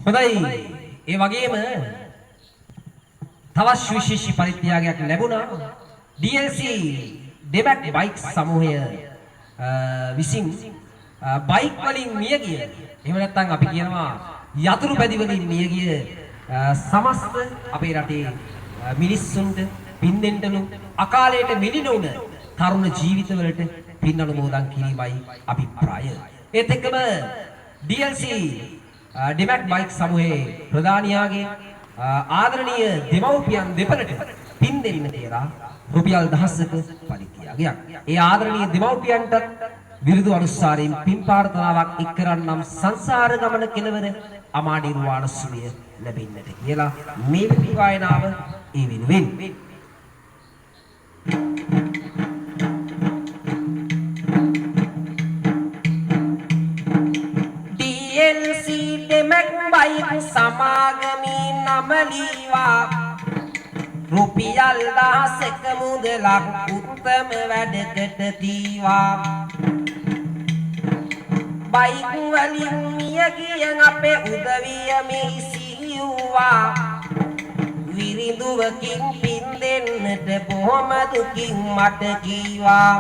හොඳයි. ඒ වගේම තවත් විශේෂ පරිත්‍යාගයක් ලැබුණා. DLC ඩෙබැක් බයික් සමූහය විසින් බයික් වලින් මිය ගිය. එහෙම නැත්නම් අපි කියනවා යතුරු පැදි වලින් මිය ගිය සමස්ත අපේ රටේ මිනිස්සුන්ට පින් දෙන්නලු අකාලයට මිලිනුන තරුණ ජීවිතවලට පින් අනුමෝදන් කිරීමයි අභිප්‍රාය. ඒත් එක්කම DLC ඩෙබැක් බයික් සමූහයේ ප්‍රධානියාගේ ආදරණීය දෙමව්පියන් දෙපළට පින් දෙන්න කියලා රුපියල් 1000ක පරිත්‍යාගයක්. ඒ ආදරණීය දෙමව්පියන්ට විරුදු අනුසාරයෙන් පින් ප්‍රාර්ථනාවක් එක් කරන්නම් සංසාර ගමන කෙලවර අමා නිර්වාණ සුවය ලැබෙන්නට කියලා මේ පින් ගායනාව ඒ වෙනුවෙන් DLC ඩෙබැක් බයික් සමාගමේ නම ලීවා රුපියල් 1000ක මුදලක් උත්තම වැඩකට දීවා බයික් වලින් මිය ගියන් අපේ උදවිය මෙහි සිහියුවා විරිඳුවකින් පින් දෙන්නට බොහොම දුකින් මට කීවා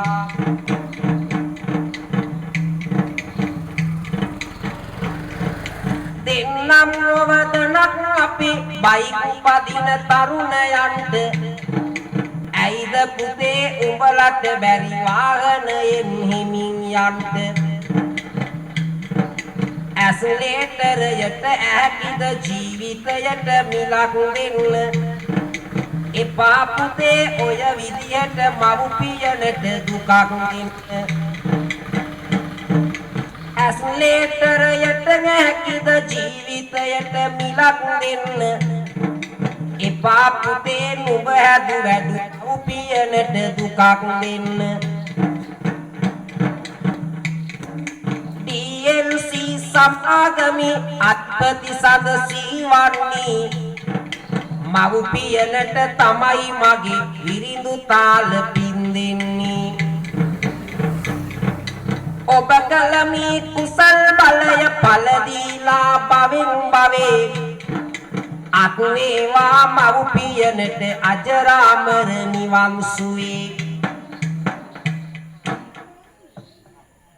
දෙන්නම් නොවදනක් අපි බයික් පදින තරුණයන්ට ඇයිද පුතේ උඹලට බැරි වාහනයෙන් හිමින් යන්න ඇස්ලේටරයට ඇකිද ජීවිතයට මිලක් දෙන්න එපා පුතේ ඔය විදියට මව්පියනට දුකක් දෙන්න ඇස්ලේටරයට ඇකිද ජීවිතයට මිලක් දෙන්න එපා පුතේ නුඹ හැදු වැඩු මව්පියනට දුකක් දෙන්න DLC සමාගමි අත්පති සදසී වන්නේ මව්පියනට තමයි මගේ විරිඳු තාල පින් දෙන්නේ ඔබ කළ මේ කුසල් බලය පළ දීලා භවෙන් භවේ අත් වේවා මව්පියනට අජරාමර නිවන් සුවේ